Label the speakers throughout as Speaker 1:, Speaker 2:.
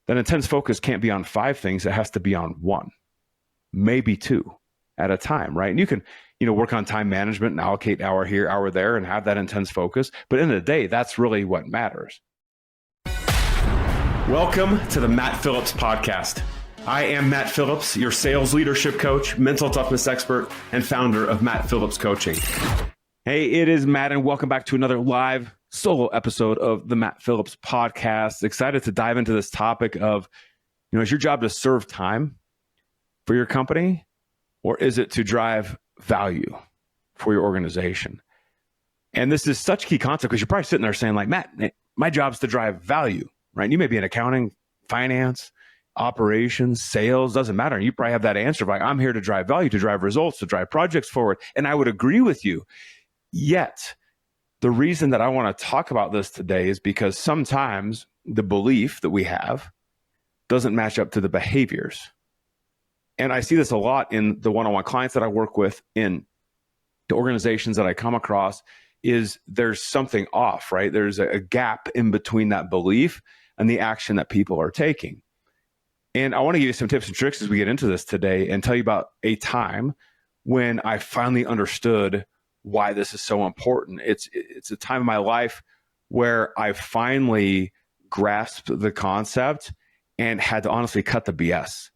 Speaker 1: that intense focus can't be on 5 things. It has to be on 1, maybe 2 at a time, right? And you can, work on time management and allocate hour here, hour there, and have that intense focus. But in the day, that's really what matters. Welcome to the Matt Phillips Podcast. I am Matt Phillips, your sales leadership coach, mental toughness expert, and founder of Matt Phillips Coaching. Hey, it is Matt, and welcome back to another live solo episode of the Matt Phillips Podcast. Excited to dive into this topic of, is your job to serve time for your company, or is it to drive value for your organization? And this is such a key concept because you're probably sitting there saying like, Matt, my job is to drive value, right? And you may be in accounting, finance, operations, sales, doesn't matter. And you probably have that answer of like, I'm here to drive value, to drive results, to drive projects forward. And I would agree with you. Yet, the reason that I want to talk about this today is because sometimes the belief that we have doesn't match up to the behaviors. And I see this a lot in the one-on-one clients that I work with, in the organizations that I come across, is there's something off, right? There's a gap in between that belief and the action that people are taking. And I want to give you some tips and tricks as we get into this today and tell you about a time when I finally understood why this is so important. It's a time in my life where I finally grasped the concept and had to honestly cut the BS.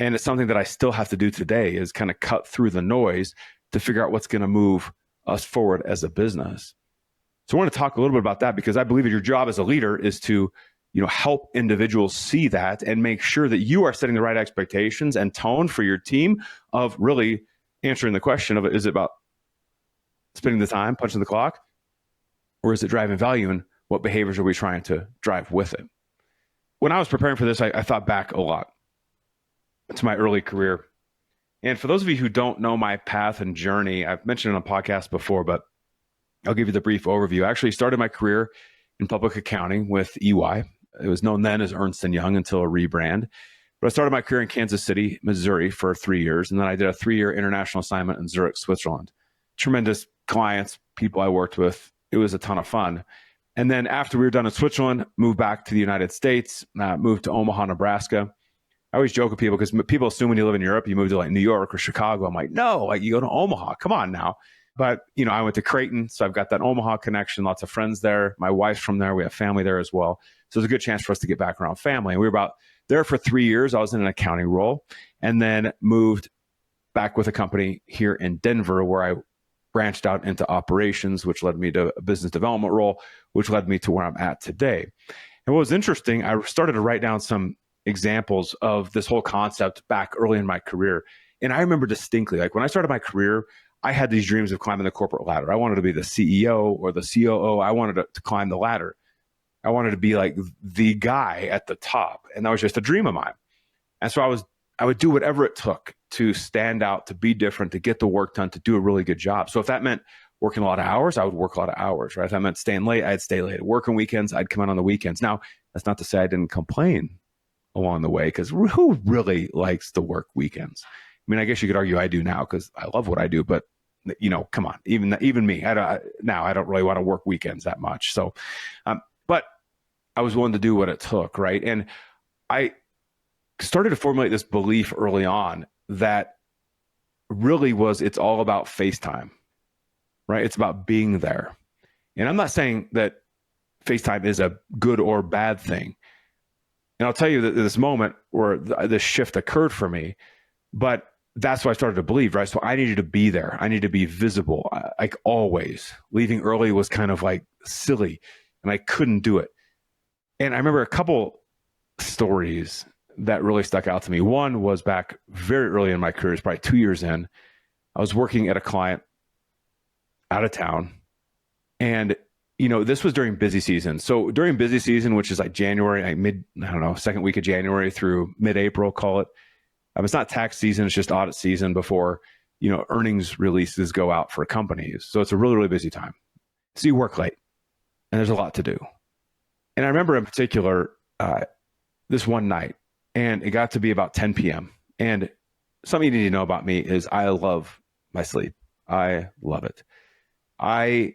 Speaker 1: And it's something that I still have to do today, is kind of cut through the noise to figure out what's going to move us forward as a business. So I want to talk a little bit about that, because I believe that your job as a leader is to help individuals see that and make sure that you are setting the right expectations and tone for your team of really answering the question of, is it about spending the time, punching the clock, or is it driving value, and what behaviors are we trying to drive with it? When I was preparing for this, I thought back a lot to my early career. And for those of you who don't know my path and journey, I've mentioned it on a podcast before, but I'll give you the brief overview. I actually started my career in public accounting with EY. It was known then as Ernst & Young until a rebrand. But I started my career in Kansas City, Missouri for 3 years. And then I did a 3-year international assignment in Zurich, Switzerland. Tremendous clients, people I worked with. It was a ton of fun. And then after we were done in Switzerland, moved back to the United States, moved to Omaha, Nebraska. I always joke with people because people assume when you live in Europe, you move to like New York or Chicago. I'm like, no, like you go to Omaha. Come on now. But, I went to Creighton, so I've got that Omaha connection, lots of friends there. My wife's from there. We have family there as well. So there's a good chance for us to get back around family. And we were about there for 3 years. I was in an accounting role, and then moved back with a company here in Denver, where I branched out into operations, which led me to a business development role, which led me to where I'm at today. And what was interesting, I started to write down some examples of this whole concept back early in my career. And I remember distinctly, like when I started my career, I had these dreams of climbing the corporate ladder. I wanted to be the CEO or the COO. I wanted to climb the ladder. I wanted to be like the guy at the top. And that was just a dream of mine. And so I would do whatever it took to stand out, to be different, to get the work done, to do a really good job. So if that meant working a lot of hours, I would work a lot of hours, right? If that meant staying late, I'd stay late. Working weekends, I'd come out on the weekends. Now, that's not to say I didn't complain along the way, because who really likes to work weekends? I mean, I guess you could argue I do now because I love what I do, but come on, even me, I don't really want to work weekends that much. So, but I was willing to do what it took, right? And I started to formulate this belief early on that really it's all about FaceTime, right? It's about being there. And I'm not saying that FaceTime is a good or bad thing. And I'll tell you that this moment where this shift occurred for me, but that's what I started to believe, right? So I needed to be there. I needed to be visible, like always. Leaving early was kind of like silly, and I couldn't do it. And I remember a couple stories that really stuck out to me. One was back very early in my career, probably 2 years in. I was working at a client out of town, and this was during busy season. So during busy season, which is like January, second week of January through mid-April, call it. It's not tax season. It's just audit season before, earnings releases go out for companies. So it's a really, really busy time. So you work late and there's a lot to do. And I remember in particular, this one night, and it got to be about 10 p.m. And something you need to know about me is I love my sleep. I love it.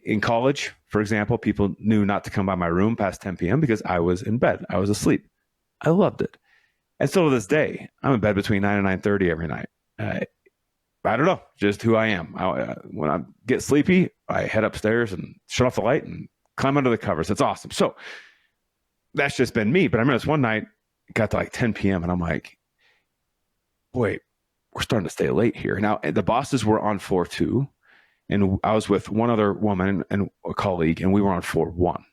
Speaker 1: In college, for example, people knew not to come by my room past 10 p.m. because I was in bed. I was asleep. I loved it. And still to this day, I'm in bed between 9 and 9:30 every night. I don't know, just who I am. When I get sleepy, I head upstairs and shut off the light and climb under the covers. It's awesome. So that's just been me. But I remember this one night, it got to like 10 p.m. and I'm like, boy, we're starting to stay late here. Now, the bosses were on floor 2, and I was with one other woman and a colleague, and we were on floor 1.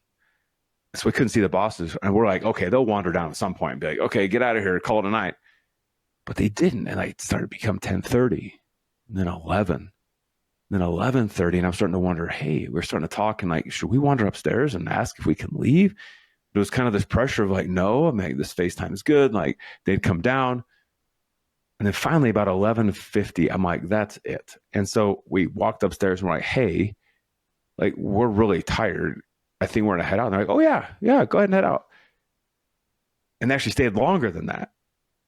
Speaker 1: So we couldn't see the bosses. And we're like, okay, they'll wander down at some point and be like, okay, get out of here, call it a night. But they didn't. And it started to become 10:30, and then 11, then 11:30. And I'm starting to wonder, hey, we're starting to talk, and like, should we wander upstairs and ask if we can leave? There was kind of this pressure of like, no, I'm like, this FaceTime is good. Like, they'd come down. And then finally about 11:50, I'm like, that's it. And so we walked upstairs and we're like, hey, like, we're really tired. I think we're going to head out. And they're like, oh yeah, go ahead and head out. And they actually stayed longer than that.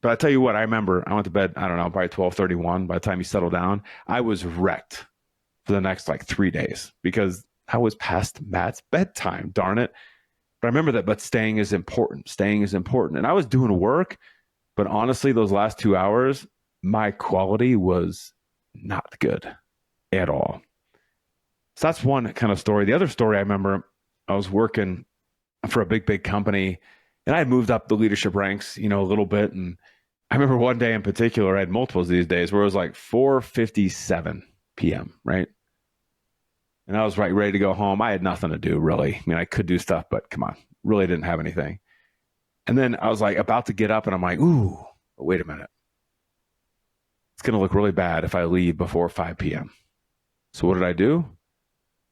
Speaker 1: But I tell you what, I remember I went to bed, I don't know, probably 12:31. By the time you settle down, I was wrecked for the next like 3 days because I was past Matt's bedtime, darn it. But I remember that, but staying is important. Staying is important. And I was doing work, but honestly, those last 2 hours, my quality was not good at all. So that's one kind of story. The other story, I remember I was working for a big company, and I had moved up the leadership ranks, a little bit. And I remember one day in particular, I had multiples these days where it was like 4:57 p.m., right? And I was ready to go home. I had nothing to do, really. I mean, I could do stuff, but come on, really didn't have anything. And then I was like about to get up, and I'm like, ooh, wait a minute. It's going to look really bad if I leave before 5 p.m. So what did I do?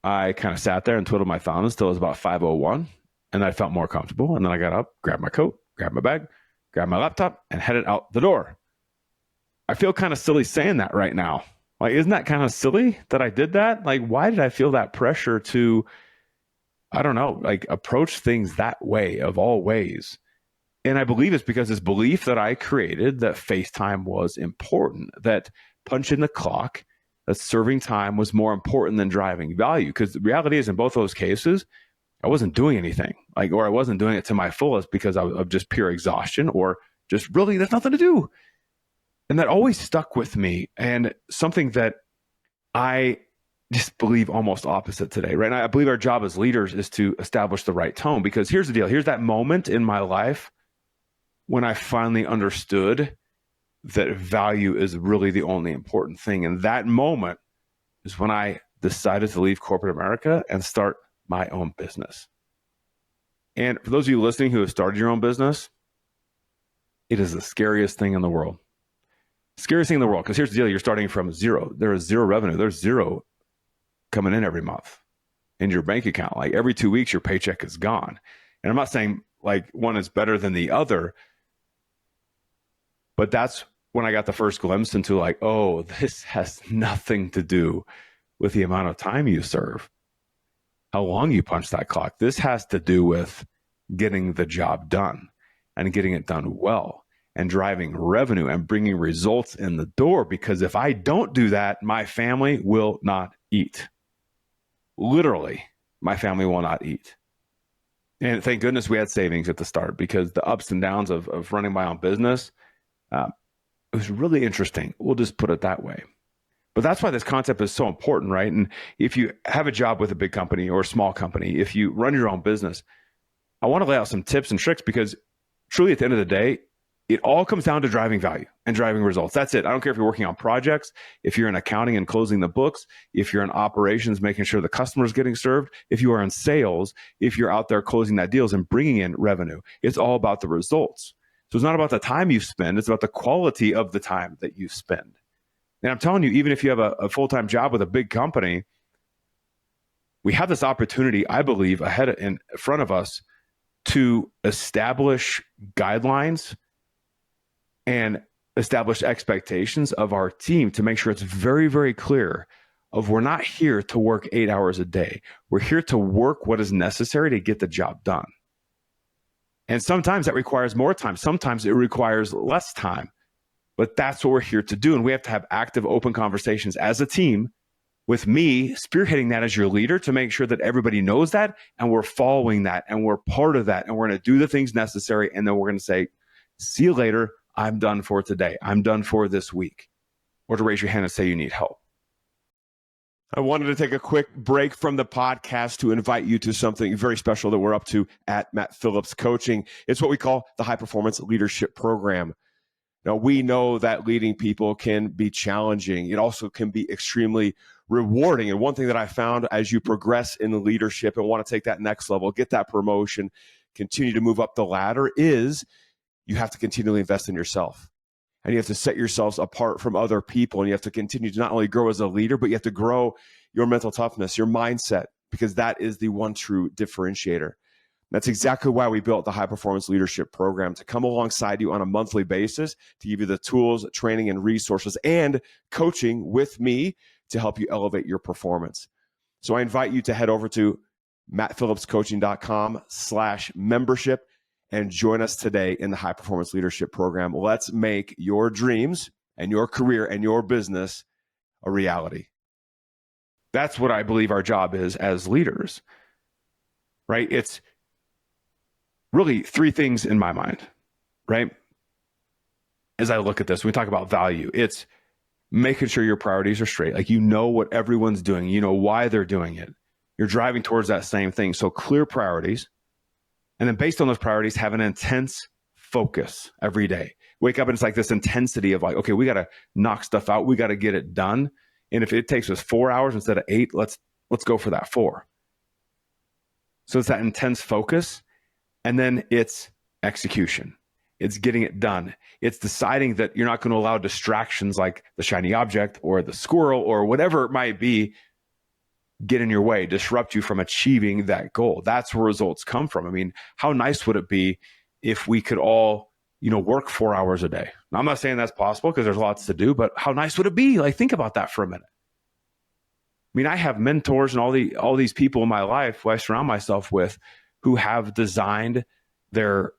Speaker 1: I kind of sat there and twiddled my thumbs until it was about 5:01, and I felt more comfortable. And then I got up, grabbed my coat, grabbed my bag, grabbed my laptop, and headed out the door. I feel kind of silly saying that right now. Like, isn't that kind of silly that I did that? Like, why did I feel that pressure to, I don't know, like approach things that way of all ways? And I believe it's because this belief that I created that FaceTime was important, that punching the clock, that serving time was more important than driving value. Because the reality is, in both those cases, I wasn't doing anything, or I wasn't doing it to my fullest because of just pure exhaustion, or just really there's nothing to do. And that always stuck with me, and something that I just believe almost opposite today, right? And I believe our job as leaders is to establish the right tone, because here's the deal. Here's that moment in my life when I finally understood that value is really the only important thing. And that moment is when I decided to leave corporate America and start my own business. And for those of you listening who have started your own business, it is the scariest thing in the world. Scariest thing in the world, because here's the deal. You're starting from zero. There is zero revenue. There's zero coming in every month in your bank account. Like every 2 weeks, your paycheck is gone. And I'm not saying like one is better than the other, but that's when I got the first glimpse into like, oh, this has nothing to do with the amount of time you serve, how long you punch that clock. This has to do with getting the job done and getting it done well and driving revenue and bringing results in the door. Because if I don't do that, my family will not eat. Literally, my family will not eat. And thank goodness we had savings at the start, because the ups and downs of running my own business, it was really interesting. We'll just put it that way. But that's why this concept is so important, right? And if you have a job with a big company or a small company, if you run your own business, I want to lay out some tips and tricks, because truly at the end of the day, it all comes down to driving value and driving results. That's it. I don't care if you're working on projects, if you're in accounting and closing the books, if you're in operations, making sure the customer is getting served, if you are in sales, if you're out there closing that deals and bringing in revenue. It's all about the results. So it's not about the time you spend. It's about the quality of the time that you spend. And I'm telling you, even if you have a full-time job with a big company, we have this opportunity, I believe, in front of us to establish guidelines and establish expectations of our team to make sure it's very, very clear of we're not here to work 8 hours a day. We're here to work what is necessary to get the job done. And sometimes that requires more time. Sometimes it requires less time. But that's what we're here to do. And we have to have active, open conversations as a team with me spearheading that as your leader to make sure that everybody knows that and we're following that and we're part of that and we're going to do the things necessary. And then we're going to say, see you later. I'm done for today. I'm done for this week. Or to raise your hand and say you need help. I wanted to take a quick break from the podcast to invite you to something very special that we're up to at Matt Phillips Coaching. It's what we call the High Performance Leadership Program. Now, we know that leading people can be challenging. It also can be extremely rewarding. And one thing that I found as you progress in leadership and want to take that next level, get that promotion, continue to move up the ladder, is you have to continually invest in yourself. And you have to set yourselves apart from other people. And you have to continue to not only grow as a leader, but you have to grow your mental toughness, your mindset, because that is the one true differentiator. That's exactly why we built the High Performance Leadership Program, to come alongside you on a monthly basis, to give you the tools, training, and resources, and coaching with me to help you elevate your performance. So I invite you to head over to mattphillipscoaching.com/membership and join us today in the High Performance Leadership Program. Let's make your dreams and your career and your business a reality. That's what I believe our job is as leaders, right? It's really three things in my mind, right? As I look at this, we talk about value. It's making sure your priorities are straight. Like, you know what everyone's doing. You know why they're doing it. You're driving towards that same thing. So clear priorities. And then based on those priorities, have an intense focus every day. Wake up and it's like this intensity of like, okay, we got to knock stuff out. We got to get it done. And if it takes us 4 hours instead of 8, let's go for that 4. So it's that intense focus. And then it's execution. It's getting it done. It's deciding that you're not going to allow distractions like the shiny object or the squirrel or whatever it might be get in your way, disrupt you from achieving that goal. That's where results come from. I mean, how nice would it be if we could all, work 4 hours a day? Now, I'm not saying that's possible because there's lots to do, but how nice would it be? Like, think about that for a minute. I mean, I have mentors and all these people in my life who I surround myself with who have designed their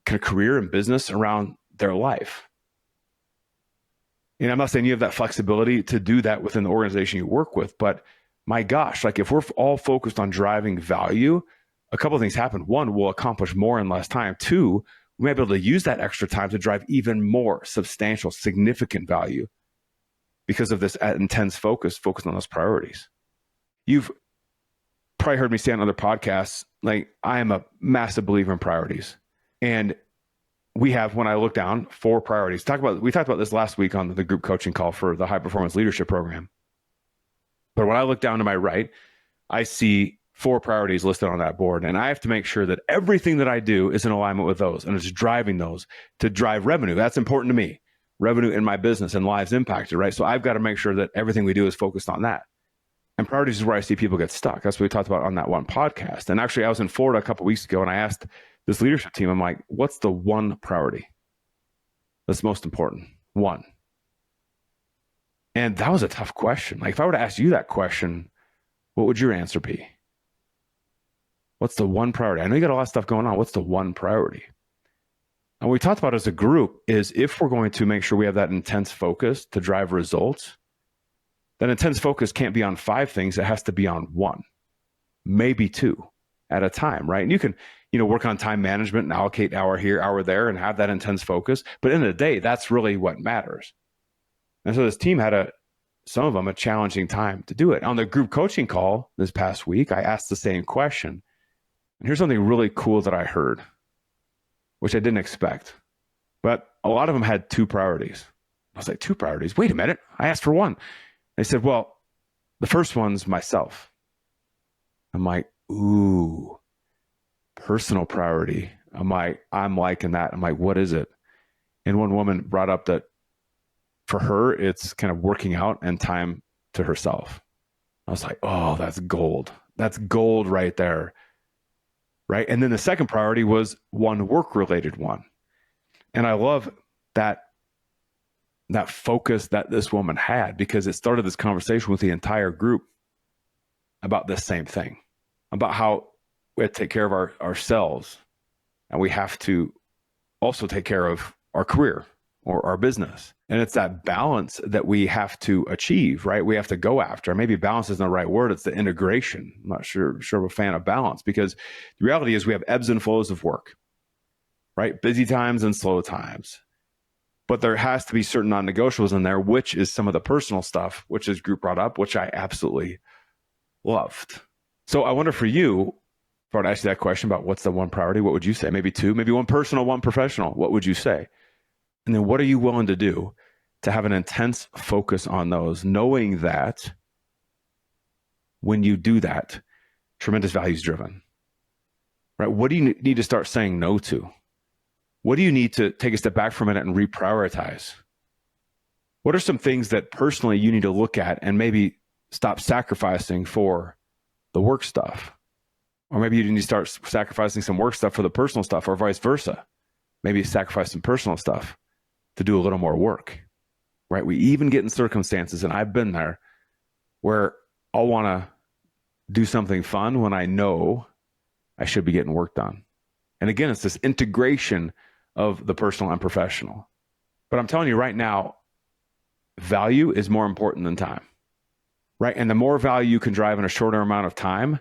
Speaker 1: career and business around their life. And I'm not saying you have that flexibility to do that within the organization you work with, but my gosh, like, if we're all focused on driving value, a couple of things happen. One, we'll accomplish more in less time. Two, we might be able to use that extra time to drive even more substantial, significant value because of this intense focus on those priorities. You've probably heard me say on other podcasts, like, I am a massive believer in priorities. And we have, when I look down, 4 priorities. We talked about this last week on the group coaching call for the High Performance Leadership Program. But when I look down to my right, I see 4 priorities listed on that board. And I have to make sure that everything that I do is in alignment with those and it's driving those to drive revenue. That's important to me. Revenue in my business and lives impacted, right? So I've got to make sure that everything we do is focused on that. And priorities is where I see people get stuck. That's what we talked about on that one podcast. And actually, I was in Florida a couple of weeks ago and I asked this leadership team, I'm like, what's the one priority that's most important? One. And that was a tough question. Like, if I were to ask you that question, what would your answer be? What's the one priority? I know you got a lot of stuff going on. What's the one priority? And what we talked about as a group is, if we're going to make sure we have that intense focus to drive results, that intense focus can't be on 5 things. It has to be on 1, maybe 2 at a time, right? And you can, work on time management and allocate hour here, hour there, and have that intense focus. But in the day, that's really what matters. And so this team had some of them a challenging time to do it. On the group coaching call this past week, I asked the same question. And here's something really cool that I heard, which I didn't expect. But a lot of them had 2 priorities. I was like, 2 priorities? Wait a minute. I asked for 1. They said, well, the first one's myself. I'm like, ooh, personal priority. I'm liking that. I'm like, what is it? And one woman brought up that for her, it's kind of working out and time to herself. I was like, oh, that's gold. That's gold right there. Right. And then the second priority was one work-related one. And I love that focus that this woman had, because it started this conversation with the entire group about this same thing, about how we have to take care of ourselves, and we have to also take care of our career, or our business. And it's that balance that we have to achieve, right? We have to go after. Maybe balance isn't the right word. It's the integration. I'm not sure I'm a fan of balance, because the reality is we have ebbs and flows of work, right? Busy times and slow times. But there has to be certain non-negotiables in there, which is some of the personal stuff, which this group brought up, which I absolutely loved. So I wonder for you, if I were to ask you that question about what's the one priority, what would you say? Maybe two, maybe one personal, one professional. What would you say? And then what are you willing to do to have an intense focus on those, knowing that when you do that, tremendous value is driven, right? What do you need to start saying no to? What do you need to take a step back for a minute and reprioritize? What are some things that personally you need to look at and maybe stop sacrificing for the work stuff? Or maybe you need to start sacrificing some work stuff for the personal stuff, or vice versa. Maybe sacrifice some personal stuff to do a little more work, right? We even get in circumstances, and I've been there, where I'll want to do something fun when I know I should be getting work done. And again, it's this integration of the personal and professional. But I'm telling you right now, value is more important than time, right? And the more value you can drive in a shorter amount of time,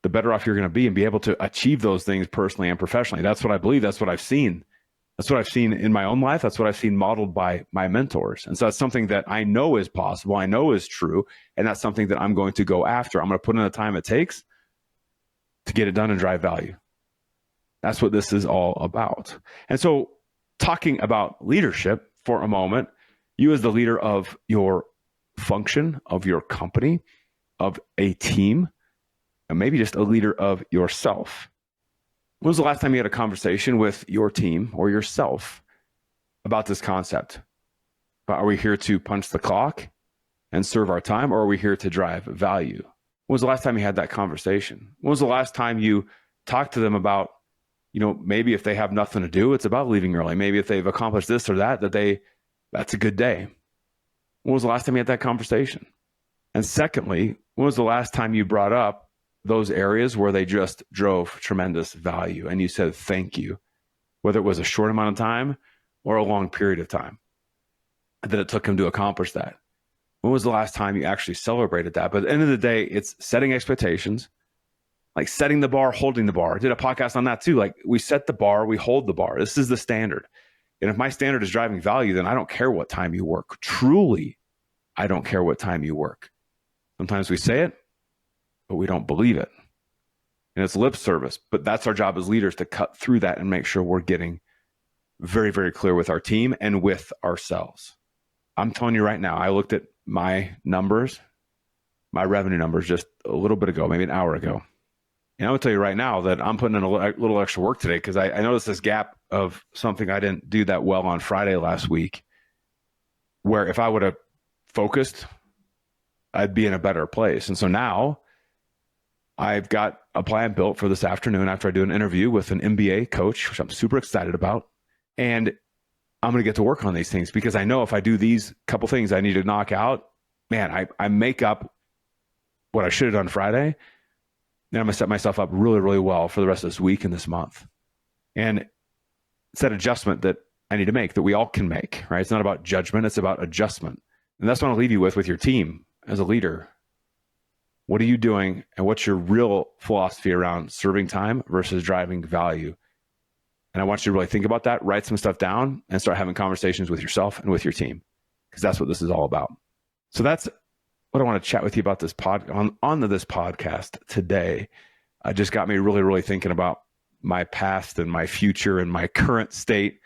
Speaker 1: the better off you're going to be and be able to achieve those things personally and professionally. That's what I believe. That's what I've seen. That's what I've seen in my own life. That's what I've seen modeled by my mentors. And so that's something that I know is possible. I know is true. And that's something that I'm going to go after. I'm going to put in the time it takes to get it done and drive value. That's what this is all about. And so talking about leadership for a moment, you as the leader of your function, of your company, of a team, and maybe just a leader of yourself. When was the last time you had a conversation with your team or yourself about this concept? Are we here to punch the clock and serve our time, or are we here to drive value? When was the last time you had that conversation? When was the last time you talked to them about, maybe if they have nothing to do, it's about leaving early. Maybe if they've accomplished this or that, that's a good day. When was the last time you had that conversation? And secondly, when was the last time you brought up those areas where they just drove tremendous value and you said thank you, whether it was a short amount of time or a long period of time that it took them to accomplish that? When was the last time you actually celebrated that? But at the end of the day, it's setting expectations, like setting the bar, holding the bar. I did a podcast on that too. Like, we set the bar, we hold the bar. This is the standard. And if my standard is driving value, then I don't care what time you work. Truly, I don't care what time you work. Sometimes we say it, but we don't believe it. And it's lip service. But that's our job as leaders, to cut through that and make sure we're getting very, very clear with our team and with ourselves. I'm telling you right now, I looked at my numbers, my revenue numbers just a little bit ago, maybe an hour ago. And I'm going to tell you right now that I'm putting in a little extra work today, because I noticed this gap of something I didn't do that well on Friday last week, where if I would have focused, I'd be in a better place. And so now I've got a plan built for this afternoon after I do an interview with an MBA coach, which I'm super excited about. And I'm going to get to work on these things, because I know if I do these couple things I need to knock out, man, I make up what I should have done Friday. Then I'm going to set myself up really, really well for the rest of this week and this month. And it's that adjustment that I need to make, that we all can make, right? It's not about judgment. It's about adjustment. And that's what I want to leave you with your team as a leader. What are you doing, and what's your real philosophy around serving time versus driving value? And I want you to really think about that, write some stuff down, and start having conversations with yourself and with your team, because that's what this is all about. So that's what I want to chat with you about this on this podcast today. It just got me really, really thinking about my past and my future and my current state.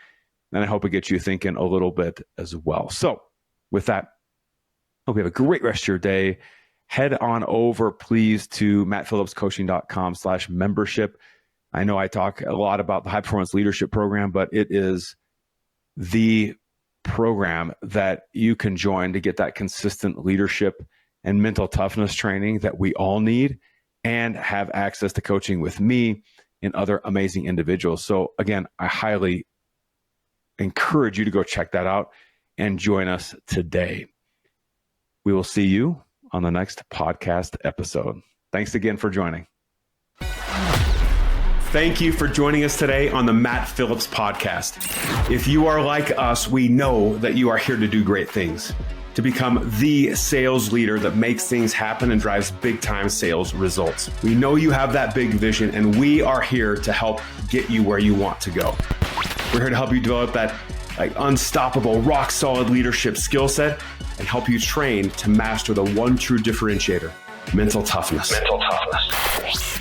Speaker 1: And I hope it gets you thinking a little bit as well. So with that, hope you have a great rest of your day. Head on over, please, to mattphillipscoaching.com/membership. I know I talk a lot about the High Performance Leadership Program, but it is the program that you can join to get that consistent leadership and mental toughness training that we all need, and have access to coaching with me and other amazing individuals. So again, I highly encourage you to go check that out and join us today. We will see you on the next podcast episode. Thanks again for joining. Thank you for joining us today on the Matt Phillips Podcast. If you are like us, we know that you are here to do great things, to become the sales leader that makes things happen and drives big time sales results. We know you have that big vision, and we are here to help get you where you want to go. We're here to help you develop that unstoppable, rock solid leadership skill set and help you train to master the one true differentiator, mental toughness.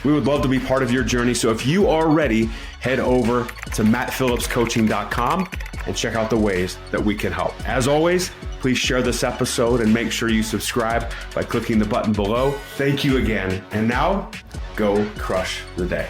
Speaker 1: We would love to be part of your journey. So if you are ready, head over to mattphillipscoaching.com and check out the ways that we can help. As always, please share this episode and make sure you subscribe by clicking the button below. Thank you again. And now, go crush the day.